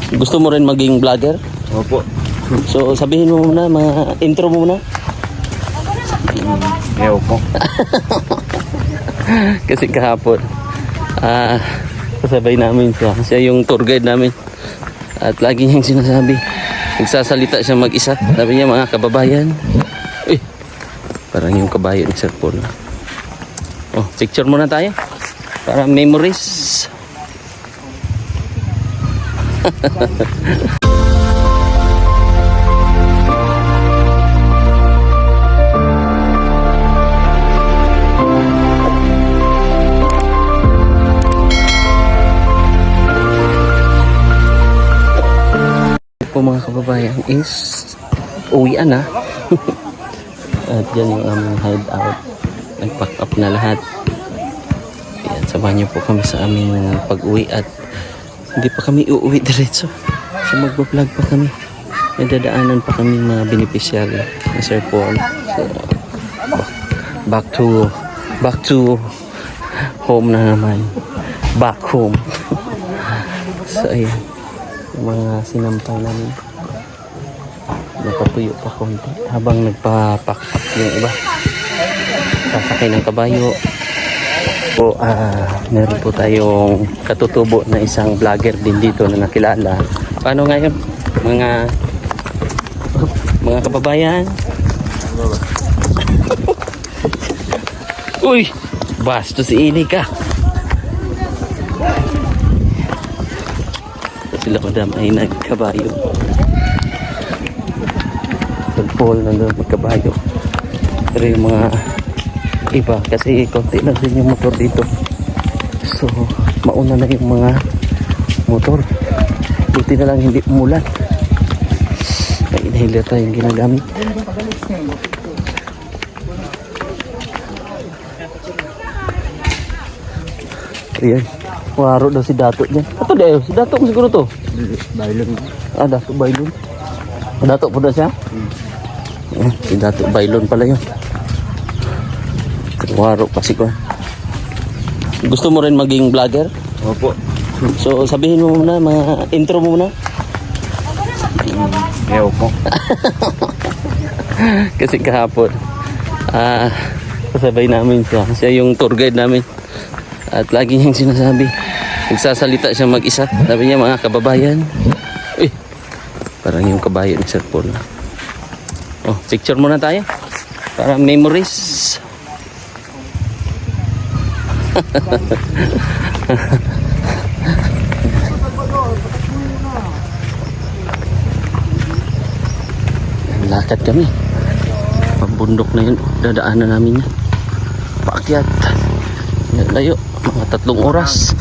Gusto mo rin maging vlogger? Opo. So sabihin mo muna, mga intro mo muna. Ayaw po. Kasi kahapon, kasabay namin siya. Siya yung tour guide namin. At lagi niyang sinasabi, nagsasalita siya mag-isa. Sabi niya, mga kababayan. Uy, parang yung kabayo ni Sir Paul. Oh, picture muna tayo. Para memories. Po mga kababayan is uwian na. At yan yung aming hideout. Nag-pack up na lahat. Ayan, samahan niyo po kami sa aming pag-uwi at hindi pa kami uuwi diretso. So magbablog pa kami. May dadaanan pa kami mga beneficiary ni Sir Paul. So, back to home na naman. Back home. So ayan, yung mga sinampay namin. Napatuyo pa konti habang nagpa-pack up yung iba. Sasakay ng kabayo. So, meron po tayong katutubo na isang vlogger din dito na nakilala. Paano ngayon? Mga kababayan? Uy! Basto si Ini ka! Sila madam ay nagkabayo. Sir Paul nandun nagkabayo. Pero yung mga iba kasi konti lang din yung motor dito, so mauna na yung mga motor. Buti na lang hindi umulan. May inhaler tayong ginagamit. Ayan, waro daw si Dato dyan. Ito daw, si Dato siguro to. Bailon. Dato Bailon. Dato po na siya? Si Dato Bailon pala yun. Waro kasi ko. Gusto mo rin maging vlogger? Opo. So sabihin mo muna, mga intro mo muna. Ayaw po. Kasi kahapon, kasabay namin siya. Siya yung tour guide namin. At lagi niyang sinasabi, nagsasalita siya mag-isa. Sabi niya, mga kababayan. Uy, parang yung kabayo ni Sir Paul. Oh, picture muna tayo. Para memories. Lakad kami. Pabundok na yun. Dadaanan namin yan. Paakyat. Layo. Mga 3 oras.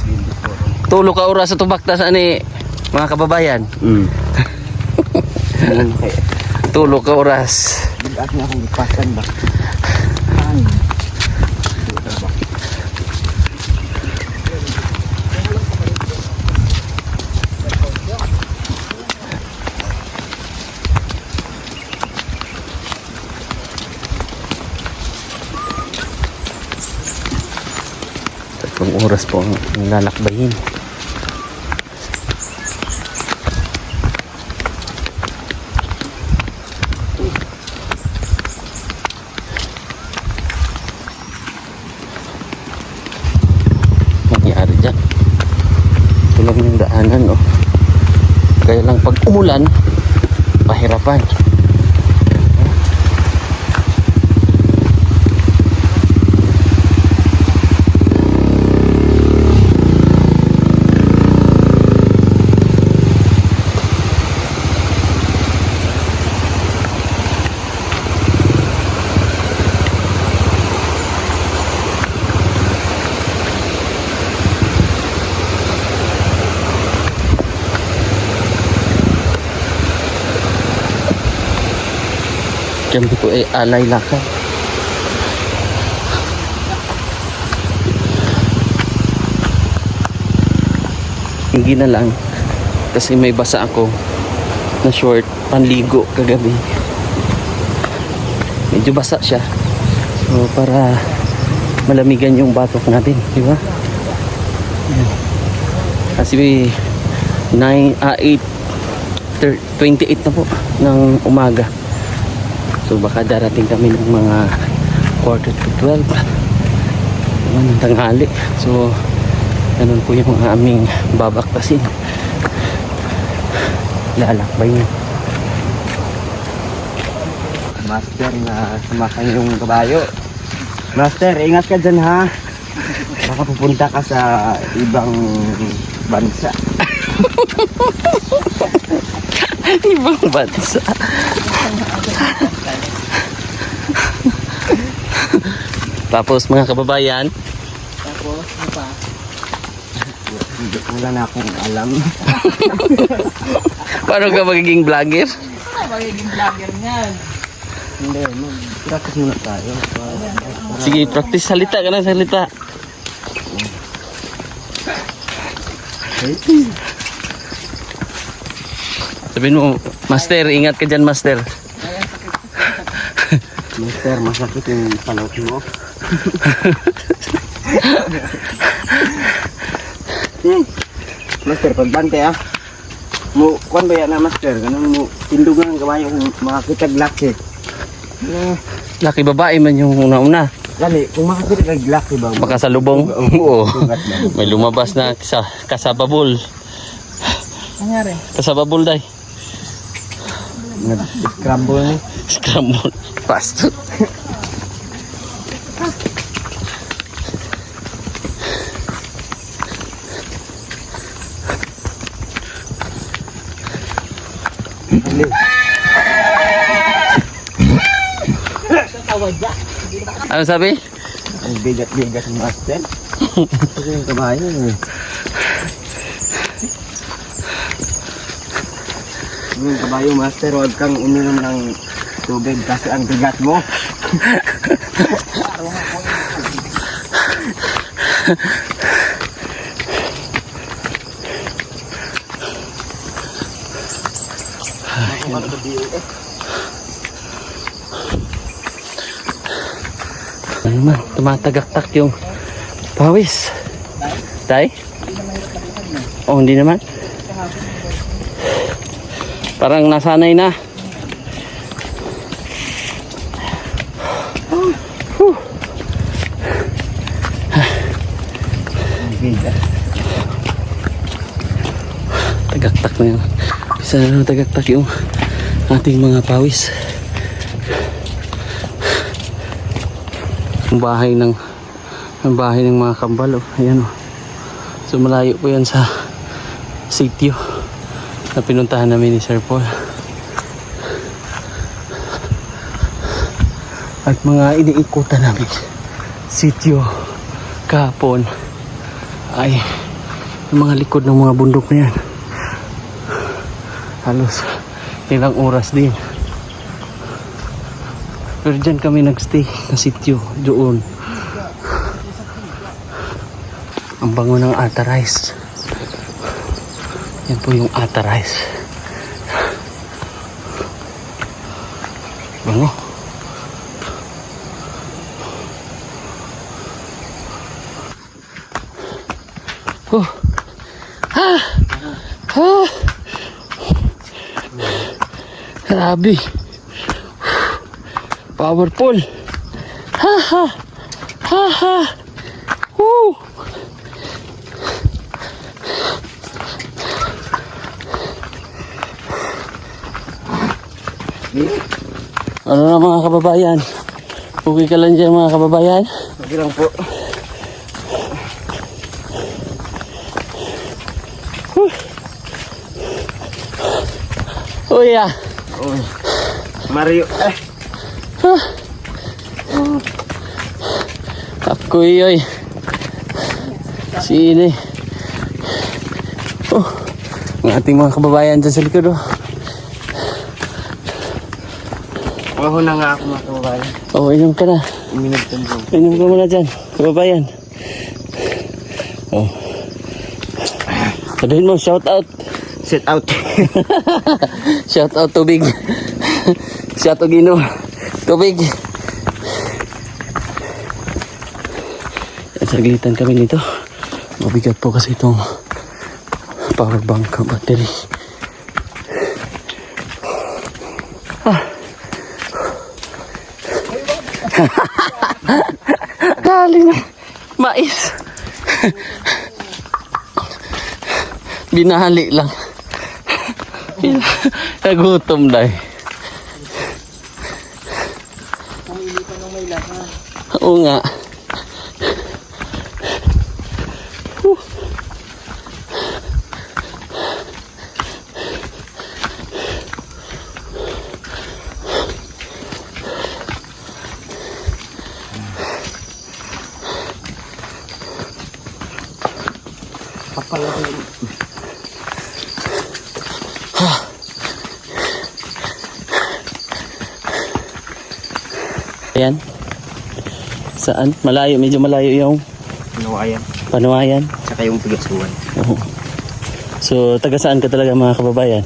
Tulo ka oras sa tubak ta sa ni mga kababayan. Tulo ka oras. Bigat nga akong ipasan ba? Tatlong oras po ang lalakbayin. Nangyari dyan. Ito lang yung daanan, oh. Kaya lang pag umulan, pahirapan. Diyan po ay alay lakad. Hindi na lang kasi may basa ako na short panligo kagabi. Medyo basa siya. So para malamigan yung batok natin, di ba? Kasi 8 28 na po ng umaga. So baka darating kami ng mga 11:45 naman ng tanghali. So ganun po yung aming babaktasin. Lalakbay niya. Master, na sumakay yung kabayo. Master, ingat ka dyan ha. Baka pupunta ka sa ibang bansa. Ibang bansa. Tapos mga kababayan, Wala na akong alam. paano ka magiging vlogger? Magiging vlogger niyan. Hindi, mag-practice muna tayo. Sige, practice salita ka na, salita. Sabihin mo, Master, ingat ka dyan, Master. Master, masakit yung palok mo. Master, pagbante ah. Kuan ba yan na master? Ganun mo, tindugan ang kabayo kung makakitag laki. Laki babae man yung una-una. Lali, kung makakitag laki ba? Baka sa lubong. Oo. Sugat lang. May lumabas na kasababol. Nangyari? Kasababol, day. Nag-scramble ni. Scramble. Fast. Ano sabi? Ang bigat-bigat ng master. Ito yung kabayo eh. Yung kabayo master, huwag kang uminom ng tubig kasi ang bigat mo. Ano man, tumatagaktak yung pawis. Tay? Oh, hindi naman. Parang nasanay na. Bigat. Tagaktak na yun. Bisa na tagaktak yung ating mga pawis. Ang bahay ng mga kambal, oh. Ayan, oh. So malayo po yan sa sitio na pinuntahan namin ni Sir Paul. At mga iniikutan namin sitio kahapon ay yung mga likod ng mga bundok na yan. Halos ilang oras din. Pero dyan kami nagstay na sitio doon. Ang bango ng Ata Rice. Yan po yung Ata Rice. Bango. Ha! Ha! Grabe. Powerful. Ha ha. Ha ha. Woo. Ano na mga kababayan? Okay ka lang dyan mga kababayan? Okay lang po. Uy ah. Uy. Mario. Ako yoy. Sini. Oh. Ang ating mga kababayan dyan sa likod oh. Maho na nga ako mga kababayan. Oh, inom ka na. Uminom tumbo. Inom ka muna dyan, kababayan. Oh. Sabihin mo, shout out. Sit out. Shout out tubig. Shout out inom. Tubig. Saglitan kami nito. Mabigat po kasi itong power bank battery. Galing na. Mais. Binahali lang. Nagutom dahil. Oo nga. Ayan. Saan? Malayo, medyo malayo yung Nawayan. Panuayan. Saka yung Pigasuan. Oo. So, taga saan ka talaga mga kababayan?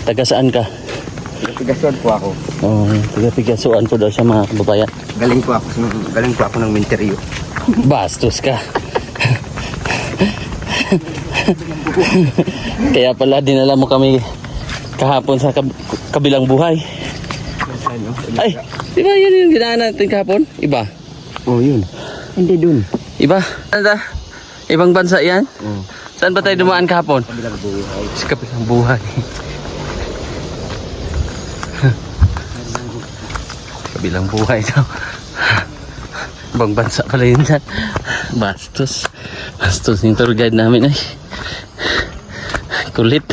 Taga saan ka? Pigasuan po ako. Oo, taga Pigasuan po daw siya mga kababayan. Galing po ako ng Minteryo. Bastos ka. Kaya pala dinala mo kami kahapon sa kabilang buhay. Ay, di ba yun yung ginaan natin kahapon? Iba? Oh, yun. Hindi dun. Iba? Ano? Ibang bansa yan? Oh. Saan ba tayo dumaan kahapon? Kabilang buhay. Sa kabilang buhay. Kabilang buhay daw. Ibang bansa pala yun dyan. Bastos. Bastos yung tour guide namin ay. Kulit.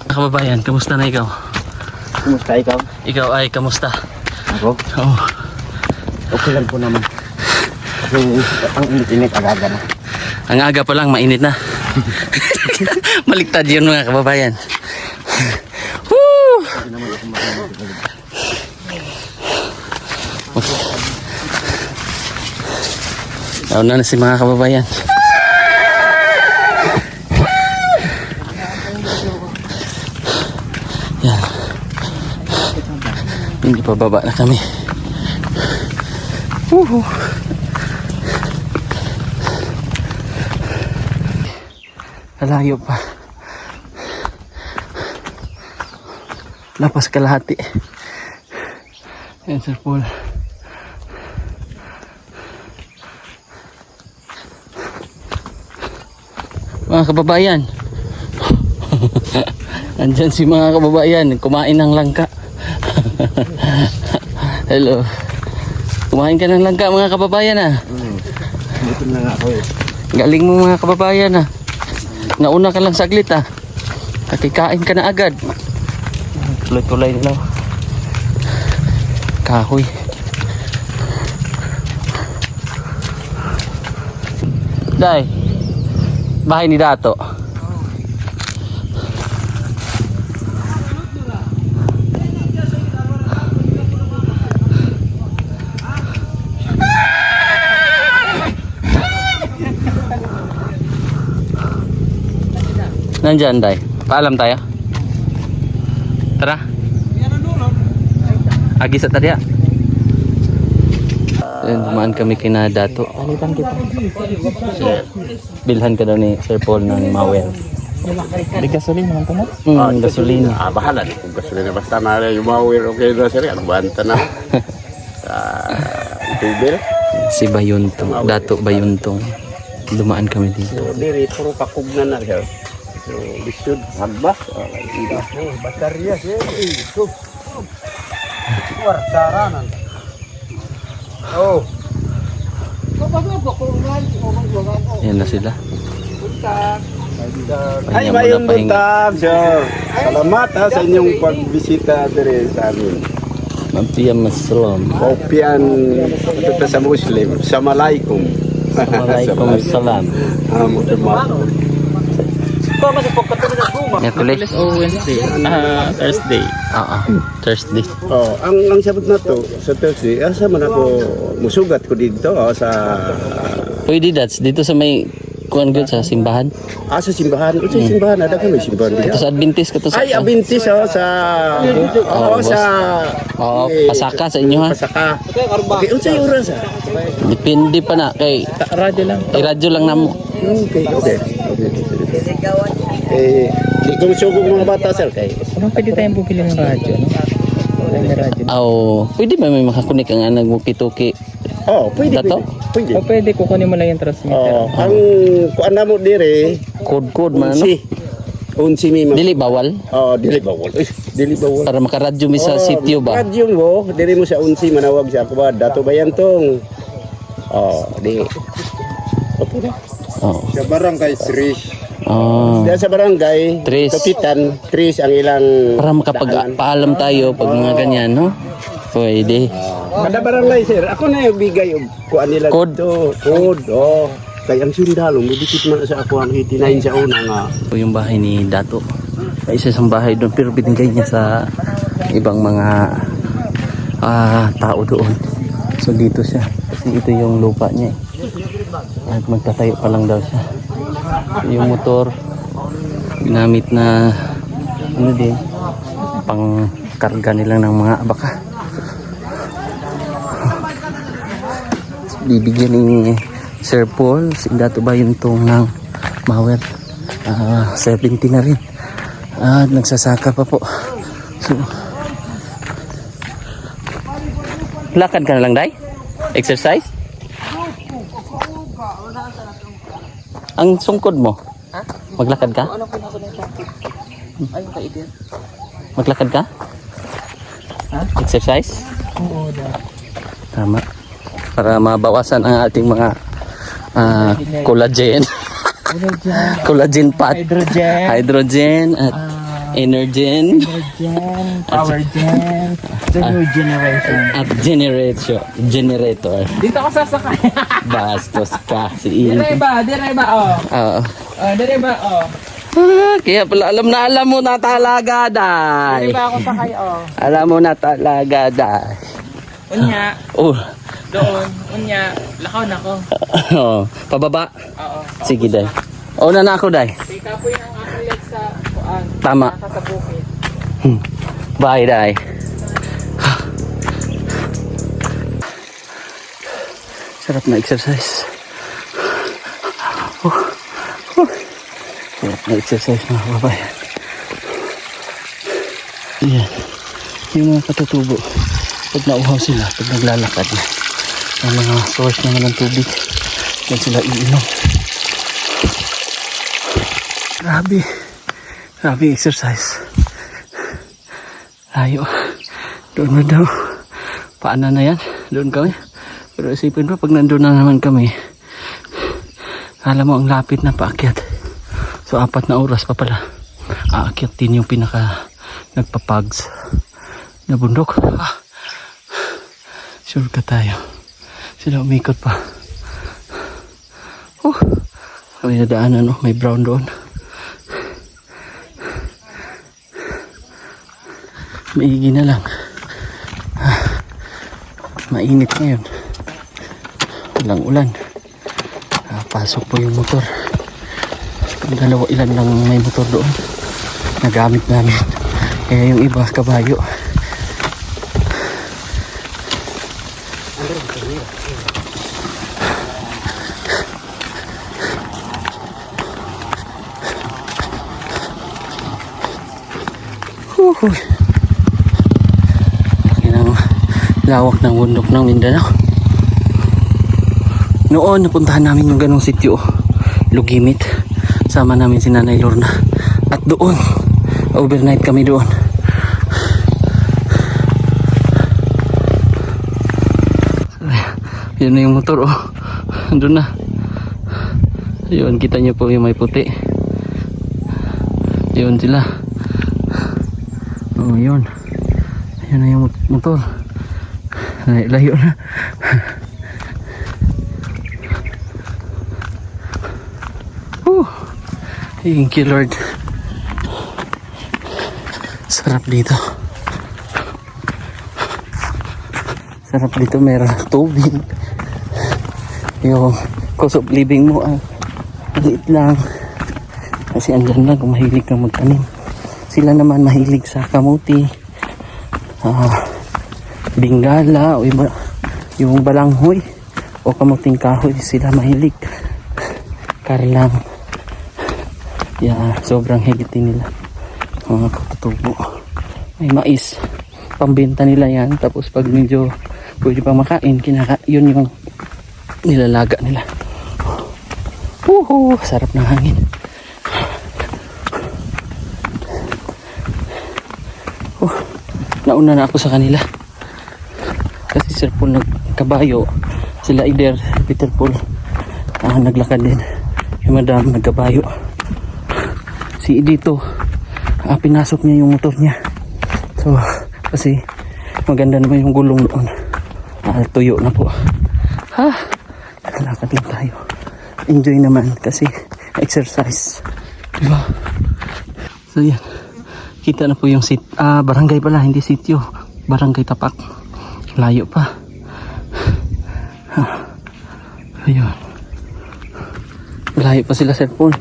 Kababayan, kamusta na ikaw? Kumusta ikaw? Ikaw ay kamusta? Ako? Oo. Okay lang po naman. Kasi ang init-init aga na. Ang aga pa lang, mainit na. Baliktad yun mga kababayan. Woo! Nauna na si mga kababayan. Yan. Hindi pa baba na kami. Woohoo! Malayo pa. Lapas kalahati. Yan sa pool. Mga kababayan. Andyan si mga kababayan. Kumain ng langka. Hello. Kumain ka ng langka mga kababayan ah. Gutom na nga ako eh. Galing mo mga kababayan ah. Nauna ka lang saglit ah. Kakikain ka na agad. Tuloy-tuloy nila. Kahoy. Day. Bahay ni Dato. Nandyan, Day. Paalam tayo. Tara. Agi sa tadya. Ayun, dumaan kami kina Dato. Bilhan ka daw ni Sir Paul ng Mawel. May gasolina naman ito mo? Gasolina. Bahala di kung gasolina basta na yung mawir okay na sir ano banta na tubil Si Bayuntong. Dato Bayuntong. Dumaan kami dito. so diri puro kakugnan na sir so lisod hagbas Batarya siya. So. Wartaranan. Oh. Ayan na sila. ay Pahinga mayong muna, pahinga. buntag sir salamat ha sa inyong pagbisita diri sa amin Mampiyam Masalam. Kopian ito sa Muslim Assalamualaikum Waalaikumsalam. Miyerkules. Wednesday. Thursday. Oo. Thursday. Oh, ang sabot na to sa Thursday, asa man ako musugat ko dito sa Pwede that's dito sa may kuan gud sa simbahan. sa simbahan. Sa simbahan ada kami simbahan Ito dito. sa Adventist ka to sa. Ay, Abintis sa boss. sa Oo, pasaka sa inyo ha. Pasaka. Okay, unsay oras ah? Depende pa na kay Radyo lang. radyo lang namo. Okay. Eh, di ko sugog mga bata sir kay. Parang pwede tayong bumili ng radyo, no? Wala na radyo. Pwede ba may makakunik ang anag mo kituki? Oh, pwede Dato? pwede. O pwede, kukunin mo lang yung transmitter. Oh, ang kuan na mo dire, Code man ano? unsi mi Dili bawal Oh, dili bawal. Uy, dili bawal. para makaradyo mi sa sitio ba? Radyo mo, dili mo sa unsi manawag sa ako ba, dato bayan tong. Oh, di. Okay na. Oh. Sa barangay Trish. Oh. Diyan sa barangay, Tris. Tukitan, Trish ang ilang Para makapag-paalam tayo pag mga ganyan, no? Pwede. Kada barangay sir, ako na yung bigay og kuan nila Code. dito. Code. Oh. Kay ang sundalo, mabikit man sa ako ang 89 sa una nga. Ito yung bahay ni Dato. Isa isang bahay doon pero binigay niya sa ibang mga tao doon. So dito siya. Kasi ito yung lupa niya. At magtatayo pa lang daw siya. Yung motor ginamit na ano din pang karga nila ng mga baka. So, bibigyan ni Sir Paul si Dato Bayon tong ng Mawel 70 na rin at nagsasaka pa po. So lakad ka na lang, Day? Exercise? Ang sungkod mo? Maglakad ka? Maglakad ka? Exercise? Oo, Tama. Para mabawasan ang ating mga collagen. Collagen fat. Hydrogen at energen power gen, the new generation. at generator. Dito ako sasakay. Bastos ka si Ian. Dire ba, oh. Oo. Dire ba, oh. Kaya pala alam mo na talaga, Day. Dire ba ako sakay, oh. Alam mo na talaga, Day. Unya, Oh. doon, unya, lakaw na ko. Oh, pababa. Oo. Sige, Day. Una na ako, Day. Ikaw po yung aking leg sa kuan. Tama. Nasa sa bukid. Bye, Day. Sarap na exercise. Sarap na exercise, mga kababayan. Yan. Yung mga katutubo, pag nauhaw sila, pag naglalakad na, ang mga source naman ng tubig, yan sila iinom. Grabe. Grabe exercise. Layo. Doon na daw. Paano na yan? Doon kami. Pero isipin pa, pag nandun na naman kami, kala mo ang lapit na paakyat. So 4 na oras pa pala. Aakyat din yung pinaka nagpapags na bundok. Sure ka tayo. Sila umikot pa. Kami nadaanan, no? May brown doon. Maigi na lang. Mainit ngayon. Walang ulan. Pasok po yung motor. Ilan lang may motor doon. Nagamit namin. Kaya yung iba kabayo. Laki ng lawak ng bundok ng Mindanao. Noon napuntahan namin yung ganong sityo, Lugimit. Sama namin si Nanay Lorna. At doon, overnight kami doon. Yun na yung motor, oh. Doon na. Yun, kita nyo po yung may puti. Yun sila. Oh, yun. Yun na yung motor. Layo na. Thank you, Lord. Sarap dito. Sarap dito, meron tubig. Yung cost of living mo maliit lang. Kasi andyan lang kung mahilig kang magtanim. Sila naman mahilig sa kamuti, bingala o iba, yung balanghoy o kamuting kahoy. Sila mahilig. Karlang Yeah, sobrang healthy nila. Mga katutubo. May mais. Pambenta nila yan. Tapos pag medyo pwede pa makain, yun yung nilalaga nila. Sarap ng hangin. Nauna na ako sa kanila. Kasi Sir Paul nagkabayo. Sila Ider, Peter Paul. Naglakad din. Yung madam nagkabayo. Si dito, pinasok niya yung motor niya. So, kasi maganda naman yung gulong doon. Tuyo na po. Lakad lang tayo. Enjoy naman kasi exercise. Diba? So yan. Kita na po yung barangay pala, hindi sitio. Barangay Tapak. Layo pa. Ayun. Layo pa sila Sir Paul.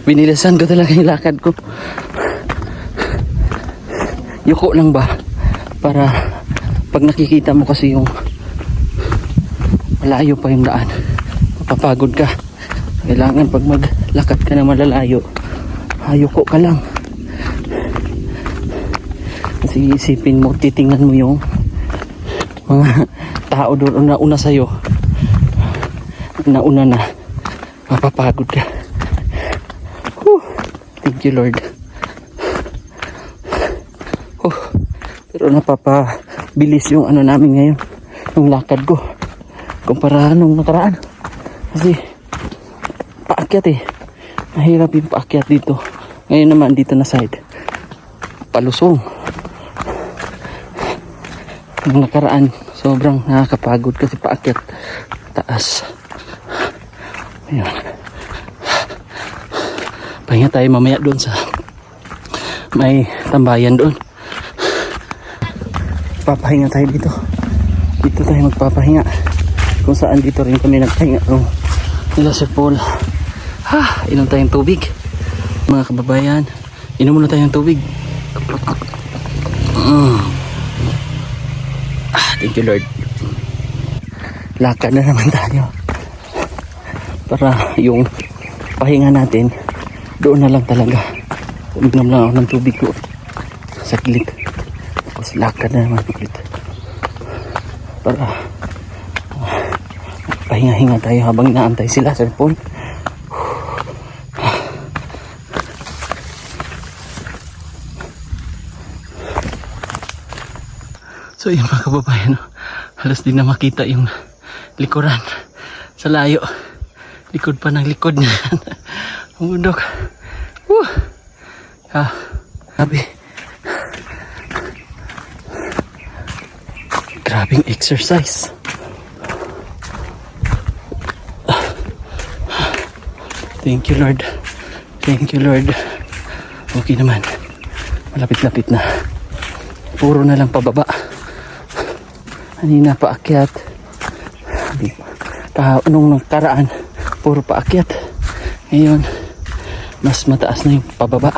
Binilisan ko talaga yung lakad ko. Yuko lang ba? Para pag nakikita mo kasi yung malayo pa yung daan, mapapagod ka. Kailangan pag maglakad ka na malalayo, yuko ka lang. Kasi isipin mo, titingnan mo yung mga tao doon na una sa'yo. Nauna na, mapapagod ka. Thank you Lord. Pero napapabilis yung namin ngayon, yung lakad ko kumpara nung nakaraan. Kasi paakyat mahirap yung paakyat dito. Ngayon naman dito na side, palusong. Nung nakaraan sobrang nakakapagod kasi paakyat taas. Ayun. Pahinga tayo mamaya doon sa may tambayan doon. Papahinga tayo dito. Dito tayo magpapahinga. Kung saan dito rin kami nagpahinga. Nila Sir Paul. Inom tayong tubig. Mga kababayan, inom muna tayong tubig. Thank you Lord. Lakad na naman tayo. Para yung pahinga natin, doon na lang talaga. Uminom lang ako ng tubig ko. Saglit. Tapos lakad na naman ulit. Para pahinga-hinga tayo habang inaantay sila Sir Paul. So yun mga kababayan, halos din na makita yung likuran sa layo. Likod pa ng likod niya. Ang bundok. Grabe. Grabing exercise. Thank you Lord. Thank you Lord. Okay naman. Malapit-lapit na. Puro na lang pababa. Kanina paakyat. Nung nakaraan, puro paakyat. Ngayon, mas mataas na yung pababa.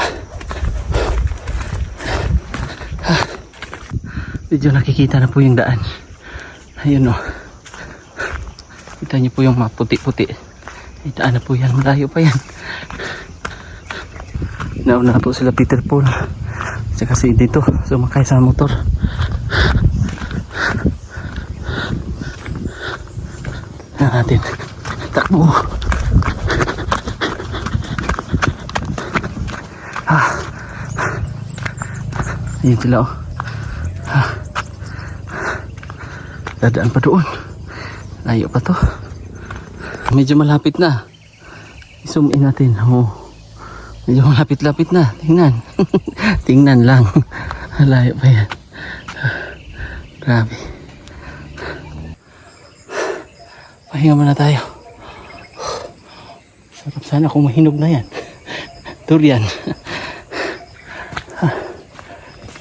Medyo nakikita na po yung daan. Ayun o. Kita niyo po yung maputi-puti. May daan na po yan. Malayo pa yan. Nauna po sila Peter Paul. Kasi dito, sumakay sa motor. Natin. Takbo. Ayan sila o. Dadaan pa doon. Layo pa to. Medyo malapit na. I-zoom in natin. Medyo malapit-lapit na. Tingnan. Tingnan lang. Layo pa yan. Grabe. Pahinga muna tayo. Sarap sana kung mahinog na yan. Durian.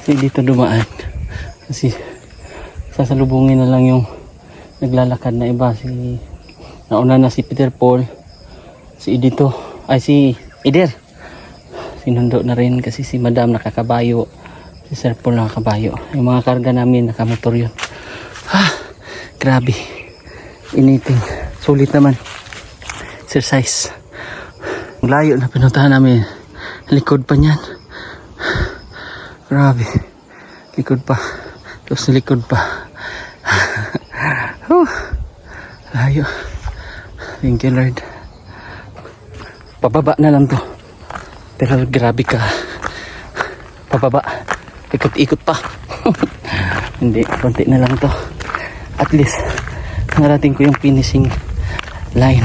Kasi dito dumaan. Kasi sasalubungin na lang yung naglalakad na iba. Nauna na si Peter Paul. Si Ider. Sinundo na rin kasi si Madam nakakabayo. Si Sir Paul nakakabayo. Yung mga karga namin nakamotor yun. Grabe. Initing. Sulit naman. Exercise. Ang layo na pinuntahan namin. Likod pa niyan. Grabe. Likod pa. Tapos sa likod pa. Layo. Thank you, Lord. Pababa na lang to. Pero grabe ka. Pababa. Ikot-ikot pa. Hindi, konti na lang to. At least, narating ko yung finishing line.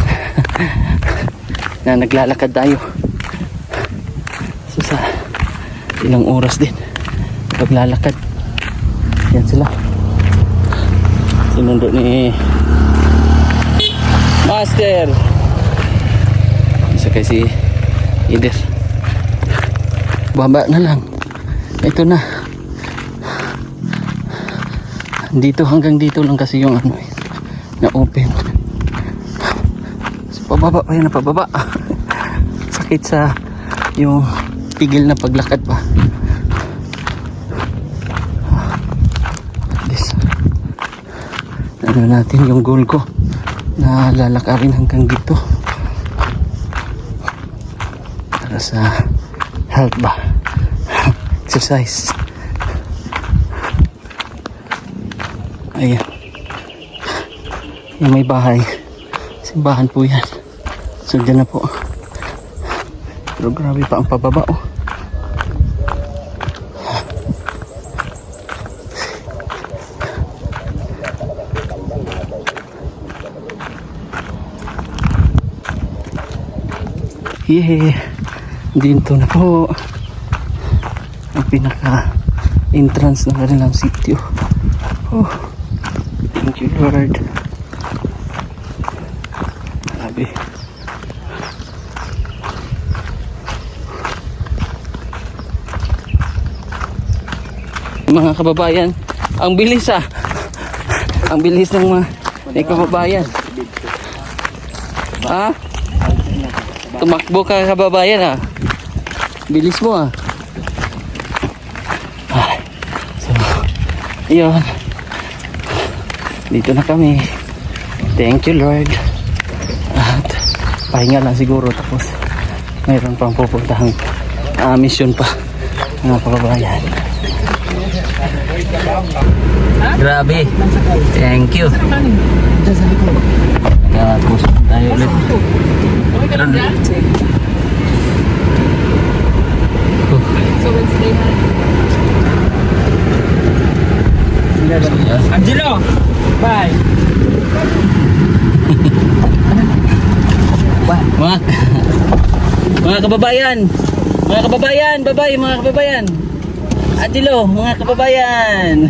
Na naglalakad tayo. So sa ilang oras din paglalakad. Yan sila. Sinundo ni Master. Isa kay si Ider. Baba na lang. Ito na. Dito hanggang dito lang kasi yung ano na open. So, pababa pa yun na pababa. Sakit sa yung tigil na paglakad pa. At least ano natin yung goal ko na lalakarin hanggang dito para sa health ba. Exercise. Ayan. Yung may bahay. Simbahan po yan. So dyan na po. Pero grabe pa ang pababa oh. Yeah. Dito na po ang pinaka entrance ng kanilang sitio. Oh, thank you Lord. Grabe. Mga kababayan, ang bilis ah. Ang bilis ng mga kababayan. Ha? Tumakbo ka kababayan ah. Bilis mo ah. So, yun. Dito na kami. Thank you Lord. At pahinga lang siguro tapos mayroon pang pupuntahang mission pa mga kababayan. Grabe. Thank you. Tapos tayo ulit. So Wednesday na. Angelo! Bye! Mga kababayan, bye-bye mga kababayan. Atilo, mga kababayan.